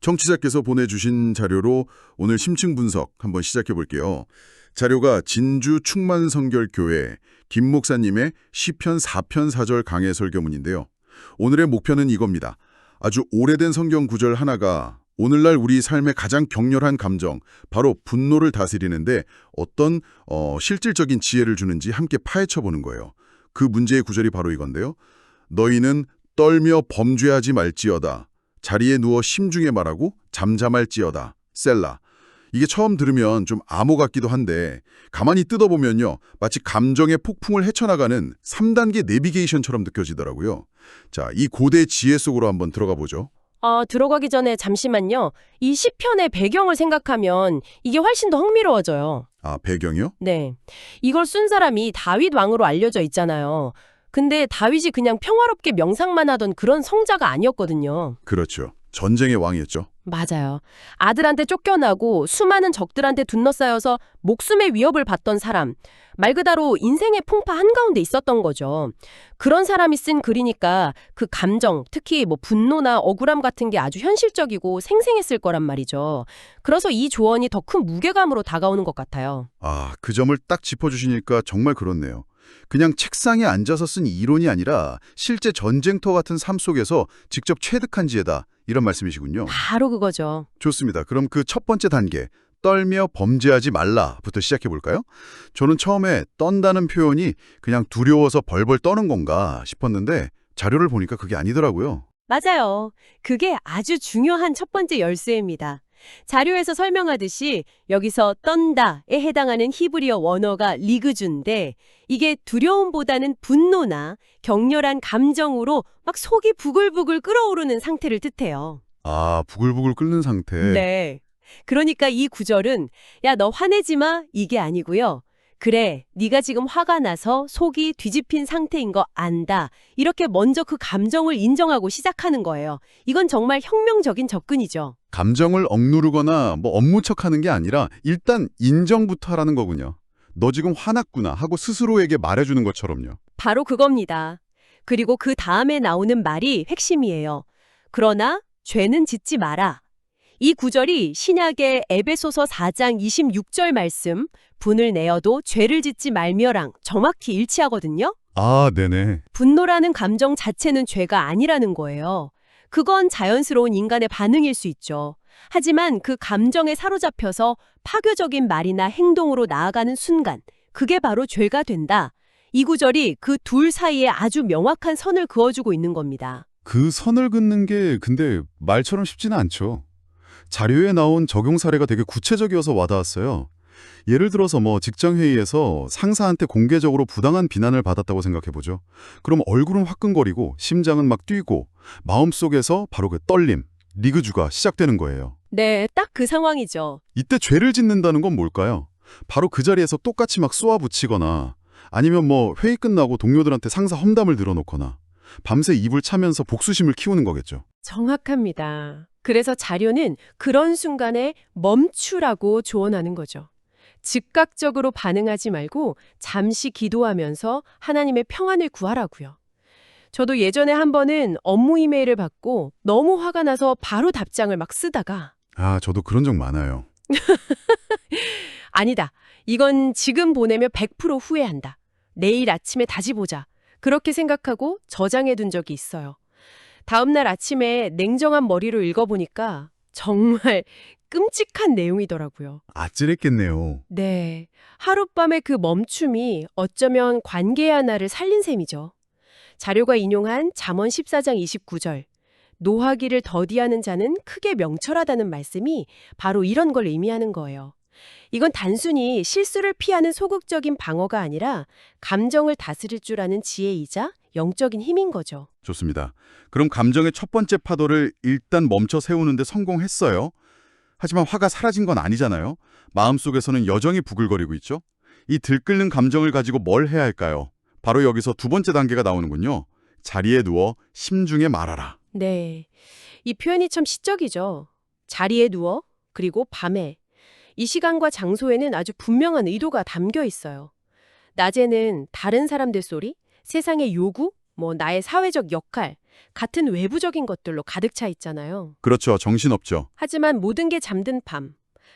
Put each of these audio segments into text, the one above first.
청취자께서 보내주신 자료로 오늘 심층 분석 한번 시작해 볼게요. 자료가 진주 충만성결교회 김 목사님의 시편 4편 4절 강해 설교문인데요. 오늘의 목표는 이겁니다. 아주 오래된 성경 구절 하나가 오늘날 우리 삶의 가장 격렬한 감정, 바로 분노를 다스리는데 어떤 실질적인 지혜를 주는지 함께 파헤쳐 보는 거예요. 그 문제의 구절이 바로 이건데요. 너희는 떨며 범죄하지 말지어다. 자리에 누워 심중에 말하고 잠잠할지어다. 셀라. 이게 처음 들으면 좀 암호 같기도 한데 가만히 뜯어보면요. 마치 감정의 폭풍을 헤쳐나가는 3단계 내비게이션처럼 느껴지더라고요. 자, 이 고대 지혜 속으로 한번 들어가 보죠. 들어가기 전에 잠시만요. 이 시편의 배경을 생각하면 이게 훨씬 더 흥미로워져요. 아, 배경이요? 네. 이걸 쓴 사람이 다윗 왕으로 알려져 있잖아요. 근데 다윗이 그냥 평화롭게 명상만 하던 그런 성자가 아니었거든요. 그렇죠. 전쟁의 왕이었죠. 맞아요. 아들한테 쫓겨나고 수많은 적들한테 둘러싸여서 목숨의 위협을 받던 사람. 말 그대로 인생의 풍파 한가운데 있었던 거죠. 그런 사람이 쓴 글이니까 그 감정, 특히 분노나 억울함 같은 게 아주 현실적이고 생생했을 거란 말이죠. 그래서 이 조언이 더 큰 무게감으로 다가오는 것 같아요. 아, 그 점을 딱 짚어주시니까 정말 그렇네요. 그냥 책상에 앉아서 쓴 이론이 아니라 실제 전쟁터 같은 삶 속에서 직접 체득한 지혜다. 이런 말씀이시군요. 바로 그거죠. 좋습니다. 그럼 그 첫 번째 단계, 떨며 범죄하지 말라부터 시작해 볼까요? 저는 처음에 떤다는 표현이 그냥 두려워서 벌벌 떠는 건가 싶었는데 자료를 보니까 그게 아니더라고요. 맞아요. 그게 아주 중요한 첫 번째 열쇠입니다. 자료에서 설명하듯이 여기서 떤다에 해당하는 히브리어 원어가 리그주인데 이게 두려움보다는 분노나 격렬한 감정으로 막 속이 부글부글 끓어오르는 상태를 뜻해요. 아, 부글부글 끓는 상태. 네. 그러니까 이 구절은 야, 너 화내지 마 이게 아니고요. 그래, 네가 지금 화가 나서 속이 뒤집힌 상태인 거 안다. 이렇게 먼저 그 감정을 인정하고 시작하는 거예요. 이건 정말 혁명적인 접근이죠. 감정을 억누르거나 업무 척하는 게 아니라 일단 인정부터 하라는 거군요. 너 지금 화났구나 하고 스스로에게 말해주는 것처럼요. 바로 그겁니다. 그리고 그 다음에 나오는 말이 핵심이에요. 그러나 죄는 짓지 마라. 이 구절이 신약의 에베소서 4장 26절 말씀, 분을 내어도 죄를 짓지 말며랑 정확히 일치하거든요. 아, 네네. 분노라는 감정 자체는 죄가 아니라는 거예요. 그건 자연스러운 인간의 반응일 수 있죠. 하지만 그 감정에 사로잡혀서 파괴적인 말이나 행동으로 나아가는 순간, 그게 바로 죄가 된다. 이 구절이 그 둘 사이에 아주 명확한 선을 그어주고 있는 겁니다. 그 선을 긋는 게 근데 말처럼 쉽지는 않죠. 자료에 나온 적용 사례가 되게 구체적이어서 와닿았어요. 예를 들어서 직장 회의에서 상사한테 공개적으로 부당한 비난을 받았다고 생각해보죠. 그럼 얼굴은 화끈거리고 심장은 막 뛰고 마음속에서 바로 그 떨림, 리그주가 시작되는 거예요. 네, 딱 그 상황이죠. 이때 죄를 짓는다는 건 뭘까요? 바로 그 자리에서 똑같이 막 쏘아붙이거나 아니면 회의 끝나고 동료들한테 상사 험담을 늘어놓거나 밤새 입을 차면서 복수심을 키우는 거겠죠. 정확합니다. 그래서 자료는 그런 순간에 멈추라고 조언하는 거죠. 즉각적으로 반응하지 말고 잠시 기도하면서 하나님의 평안을 구하라고요. 저도 예전에 한 번은 업무 이메일을 받고 너무 화가 나서 바로 답장을 막 쓰다가 아, 저도 그런 적 많아요. 아니다. 이건 지금 보내면 100% 후회한다. 내일 아침에 다시 보자. 그렇게 생각하고 저장해둔 적이 있어요. 다음날 아침에 냉정한 머리로 읽어보니까 정말 끔찍한 내용이더라고요. 아찔했겠네요. 네. 하룻밤의 그 멈춤이 어쩌면 관계 하나를 살린 셈이죠. 자료가 인용한 잠언 14장 29절. 노하기를 더디하는 자는 크게 명철하다는 말씀이 바로 이런 걸 의미하는 거예요. 이건 단순히 실수를 피하는 소극적인 방어가 아니라 감정을 다스릴 줄 아는 지혜이자 영적인 힘인 거죠. 좋습니다. 그럼 감정의 첫 번째 파도를 일단 멈춰 세우는데 성공했어요. 하지만 화가 사라진 건 아니잖아요. 마음속에서는 여전히 부글거리고 있죠. 이 들끓는 감정을 가지고 뭘 해야 할까요? 바로 여기서 두 번째 단계가 나오는군요. 자리에 누워 심중에 말하라. 네. 이 표현이 참 시적이죠. 자리에 누워, 그리고 밤에. 이 시간과 장소에는 아주 분명한 의도가 담겨 있어요. 낮에는 다른 사람들 소리, 세상의 요구, 나의 사회적 역할, 같은 외부적인 것들로 가득 차 있잖아요. 그렇죠. 정신없죠. 하지만 모든 게 잠든 밤,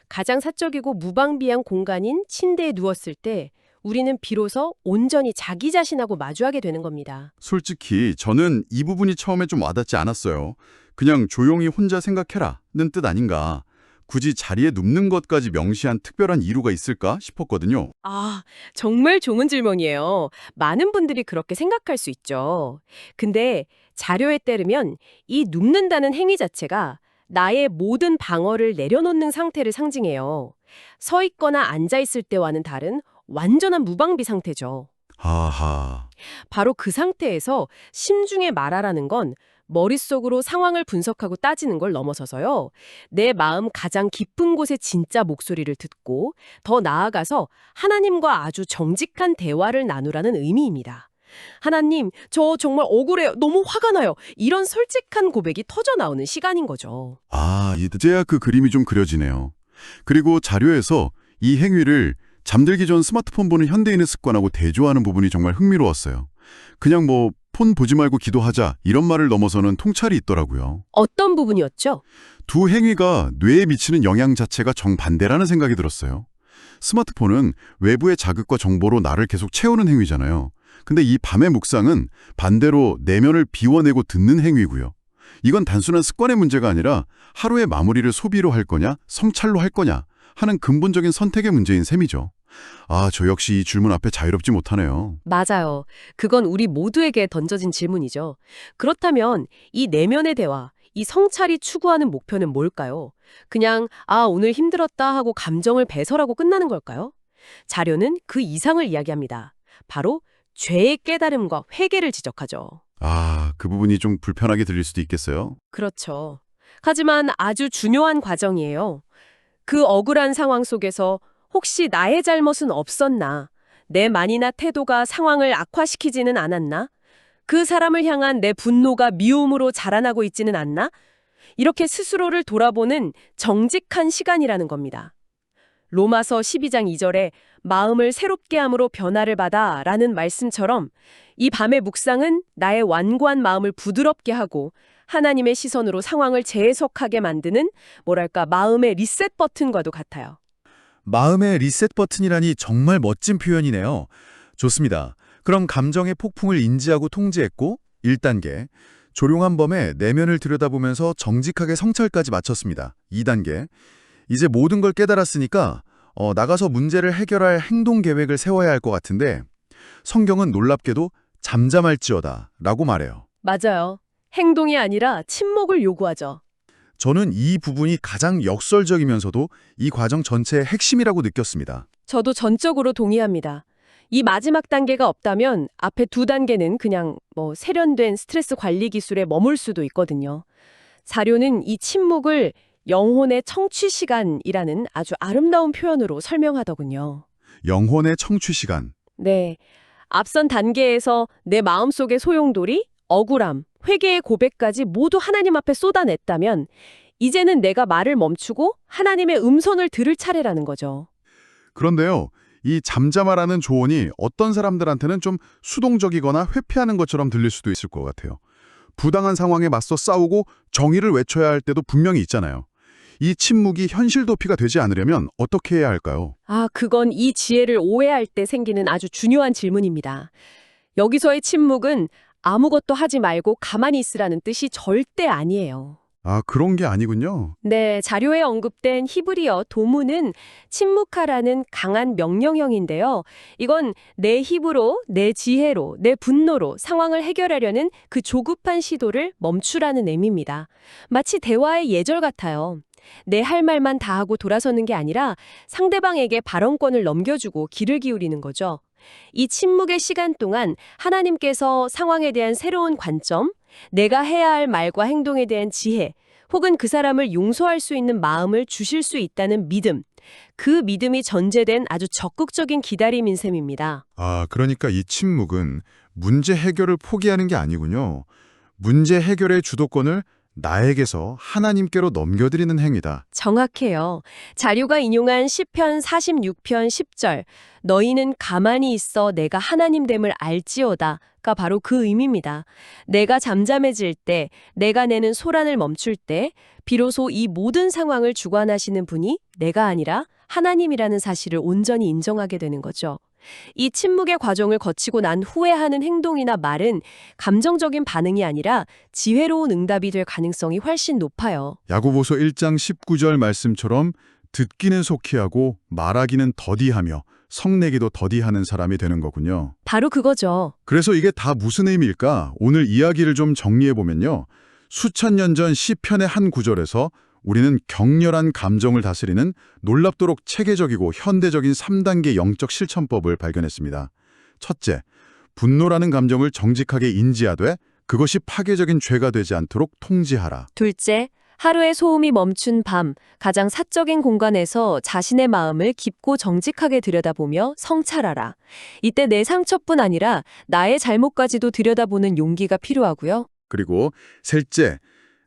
가장 사적이고 무방비한 공간인 침대에 누웠을 때 우리는 비로소 온전히 자기 자신하고 마주하게 되는 겁니다. 솔직히 저는 이 부분이 처음에 좀 와닿지 않았어요. 그냥 조용히 혼자 생각해라는 뜻 아닌가. 굳이 자리에 눕는 것까지 명시한 특별한 이유가 있을까 싶었거든요. 아, 정말 좋은 질문이에요. 많은 분들이 그렇게 생각할 수 있죠. 근데 자료에 따르면 이 눕는다는 행위 자체가 나의 모든 방어를 내려놓는 상태를 상징해요. 서 있거나 앉아 있을 때와는 다른 완전한 무방비 상태죠. 하하. 바로 그 상태에서 심중에 말하라는 건 머릿속으로 상황을 분석하고 따지는 걸 넘어서서요. 내 마음 가장 깊은 곳의 진짜 목소리를 듣고 더 나아가서 하나님과 아주 정직한 대화를 나누라는 의미입니다. 하나님, 저 정말 억울해요. 너무 화가 나요. 이런 솔직한 고백이 터져 나오는 시간인 거죠. 아, 이제야 그 그림이 좀 그려지네요. 그리고 자료에서 이 행위를 잠들기 전 스마트폰 보는 현대인의 습관하고 대조하는 부분이 정말 흥미로웠어요. 그냥 폰 보지 말고 기도하자 이런 말을 넘어서는 통찰이 있더라고요. 어떤 부분이었죠? 두 행위가 뇌에 미치는 영향 자체가 정반대라는 생각이 들었어요. 스마트폰은 외부의 자극과 정보로 나를 계속 채우는 행위잖아요. 근데 이 밤의 묵상은 반대로 내면을 비워내고 듣는 행위고요. 이건 단순한 습관의 문제가 아니라 하루의 마무리를 소비로 할 거냐, 성찰로 할 거냐 하는 근본적인 선택의 문제인 셈이죠. 아, 저 역시 이 질문 앞에 자유롭지 못하네요. 맞아요. 그건 우리 모두에게 던져진 질문이죠. 그렇다면 이 내면의 대화, 이 성찰이 추구하는 목표는 뭘까요? 그냥 오늘 힘들었다 하고 감정을 배설하고 끝나는 걸까요? 자료는 그 이상을 이야기합니다. 바로 죄의 깨달음과 회개를 지적하죠. 아, 그 부분이 좀 불편하게 들릴 수도 있겠어요. 그렇죠. 하지만 아주 중요한 과정이에요. 그 억울한 상황 속에서 혹시 나의 잘못은 없었나? 내 말이나 태도가 상황을 악화시키지는 않았나? 그 사람을 향한 내 분노가 미움으로 자라나고 있지는 않나? 이렇게 스스로를 돌아보는 정직한 시간이라는 겁니다. 로마서 12장 2절에 마음을 새롭게 함으로 변화를 받아 라는 말씀처럼 이 밤의 묵상은 나의 완고한 마음을 부드럽게 하고 하나님의 시선으로 상황을 재해석하게 만드는 마음의 리셋 버튼과도 같아요. 마음의 리셋 버튼이라니 정말 멋진 표현이네요. 좋습니다. 그럼 감정의 폭풍을 인지하고 통제했고 1단계, 조용한 밤에 내면을 들여다보면서 정직하게 성찰까지 마쳤습니다. 2단계, 이제 모든 걸 깨달았으니까 나가서 문제를 해결할 행동 계획을 세워야 할 것 같은데 성경은 놀랍게도 잠잠할지어다 라고 말해요. 맞아요. 행동이 아니라 침묵을 요구하죠. 저는 이 부분이 가장 역설적이면서도 이 과정 전체의 핵심이라고 느꼈습니다. 저도 전적으로 동의합니다. 이 마지막 단계가 없다면 앞에 두 단계는 그냥 세련된 스트레스 관리 기술에 머물 수도 있거든요. 자료는 이 침묵을 영혼의 청취 시간이라는 아주 아름다운 표현으로 설명하더군요. 영혼의 청취 시간. 네. 앞선 단계에서 내 마음속의 소용돌이, 억울함, 회개의 고백까지 모두 하나님 앞에 쏟아냈다면 이제는 내가 말을 멈추고 하나님의 음성을 들을 차례라는 거죠. 그런데요, 이 잠잠하라는 조언이 어떤 사람들한테는 좀 수동적이거나 회피하는 것처럼 들릴 수도 있을 것 같아요. 부당한 상황에 맞서 싸우고 정의를 외쳐야 할 때도 분명히 있잖아요. 이 침묵이 현실 도피가 되지 않으려면 어떻게 해야 할까요? 그건 이 지혜를 오해할 때 생기는 아주 중요한 질문입니다. 여기서의 침묵은 아무것도 하지 말고 가만히 있으라는 뜻이 절대 아니에요. 아, 그런 게 아니군요. 네, 자료에 언급된 히브리어 도문은 침묵하라는 강한 명령형인데요. 이건 내 힘으로, 내 지혜로, 내 분노로 상황을 해결하려는 그 조급한 시도를 멈추라는 의미입니다. 마치 대화의 예절 같아요. 내 할 말만 다 하고 돌아서는 게 아니라 상대방에게 발언권을 넘겨주고 귀를 기울이는 거죠. 이 침묵의 시간 동안 하나님께서 상황에 대한 새로운 관점, 내가 해야 할 말과 행동에 대한 지혜, 혹은 그 사람을 용서할 수 있는 마음을 주실 수 있다는 믿음, 그 믿음이 전제된 아주 적극적인 기다림인 셈입니다. 아, 그러니까 이 침묵은 문제 해결을 포기하는 게 아니군요. 문제 해결의 주도권을 나에게서 하나님께로 넘겨드리는 행위다. 정확해요. 자료가 인용한 시편 46편 10절, 너희는 가만히 있어 내가 하나님 됨을 알지어다. 가 바로 그 의미입니다. 내가 잠잠해질 때, 내가 내는 소란을 멈출 때, 비로소 이 모든 상황을 주관하시는 분이 내가 아니라 하나님이라는 사실을 온전히 인정하게 되는 거죠. 이 침묵의 과정을 거치고 난 후에 하는 행동이나 말은 감정적인 반응이 아니라 지혜로운 응답이 될 가능성이 훨씬 높아요. 야고보서 1장 19절 말씀처럼 듣기는 속히 하고 말하기는 더디하며 성내기도 더디하는 사람이 되는 거군요. 바로 그거죠. 그래서 이게 다 무슨 의미일까? 오늘 이야기를 좀 정리해보면요. 수천 년 전 시편의 한 구절에서 우리는 격렬한 감정을 다스리는 놀랍도록 체계적이고 현대적인 3단계 영적 실천법을 발견했습니다. 첫째, 분노라는 감정을 정직하게 인지하되 그것이 파괴적인 죄가 되지 않도록 통제하라. 둘째, 하루의 소음이 멈춘 밤, 가장 사적인 공간에서 자신의 마음을 깊고 정직하게 들여다보며 성찰하라. 이때 내 상처뿐 아니라 나의 잘못까지도 들여다보는 용기가 필요하고요. 그리고 셋째,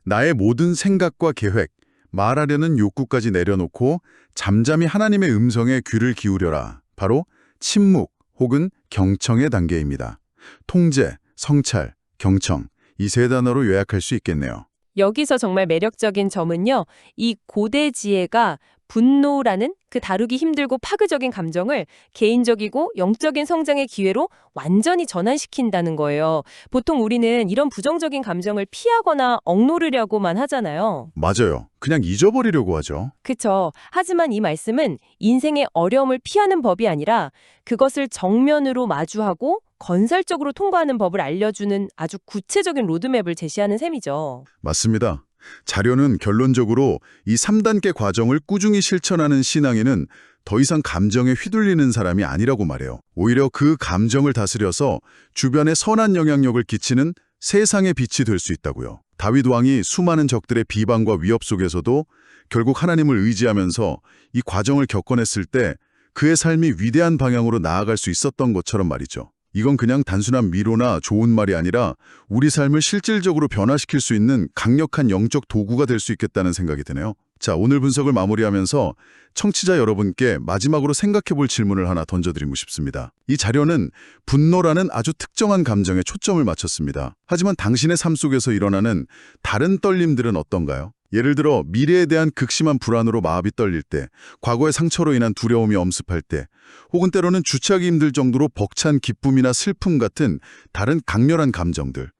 나의 모든 생각과 계획, 말하려는 욕구까지 내려놓고 잠잠히 하나님의 음성에 귀를 기울여라. 바로 침묵 혹은 경청의 단계입니다. 통제, 성찰, 경청, 이 세 단어로 요약할 수 있겠네요. 여기서 정말 매력적인 점은요, 이 고대 지혜가 분노라는 그 다루기 힘들고 파괴적인 감정을 개인적이고 영적인 성장의 기회로 완전히 전환시킨다는 거예요. 보통 우리는 이런 부정적인 감정을 피하거나 억누르려고만 하잖아요. 맞아요. 그냥 잊어버리려고 하죠. 그쵸. 하지만 이 말씀은 인생의 어려움을 피하는 법이 아니라 그것을 정면으로 마주하고 건설적으로 통과하는 법을 알려주는 아주 구체적인 로드맵을 제시하는 셈이죠. 맞습니다. 자료는 결론적으로 이 3단계 과정을 꾸준히 실천하는 신앙인은 더 이상 감정에 휘둘리는 사람이 아니라고 말해요. 오히려 그 감정을 다스려서 주변에 선한 영향력을 끼치는 세상의 빛이 될 수 있다고요. 다윗 왕이 수많은 적들의 비방과 위협 속에서도 결국 하나님을 의지하면서 이 과정을 겪어냈을 때 그의 삶이 위대한 방향으로 나아갈 수 있었던 것처럼 말이죠. 이건 그냥 단순한 위로나 좋은 말이 아니라 우리 삶을 실질적으로 변화시킬 수 있는 강력한 영적 도구가 될 수 있겠다는 생각이 드네요. 자, 오늘 분석을 마무리하면서 청취자 여러분께 마지막으로 생각해 볼 질문을 하나 던져드리고 싶습니다. 이 자료는 분노라는 아주 특정한 감정에 초점을 맞췄습니다. 하지만 당신의 삶 속에서 일어나는 다른 떨림들은 어떤가요? 예를 들어 미래에 대한 극심한 불안으로 마음이 떨릴 때, 과거의 상처로 인한 두려움이 엄습할 때, 혹은 때로는 주체하기 힘들 정도로 벅찬 기쁨이나 슬픔 같은 다른 강렬한 감정들.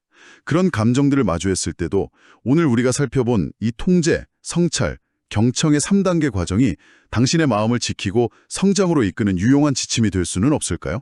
그런 감정들을 마주했을 때도 오늘 우리가 살펴본 이 통제, 성찰, 경청의 3단계 과정이 당신의 마음을 지키고 성장으로 이끄는 유용한 지침이 될 수는 없을까요?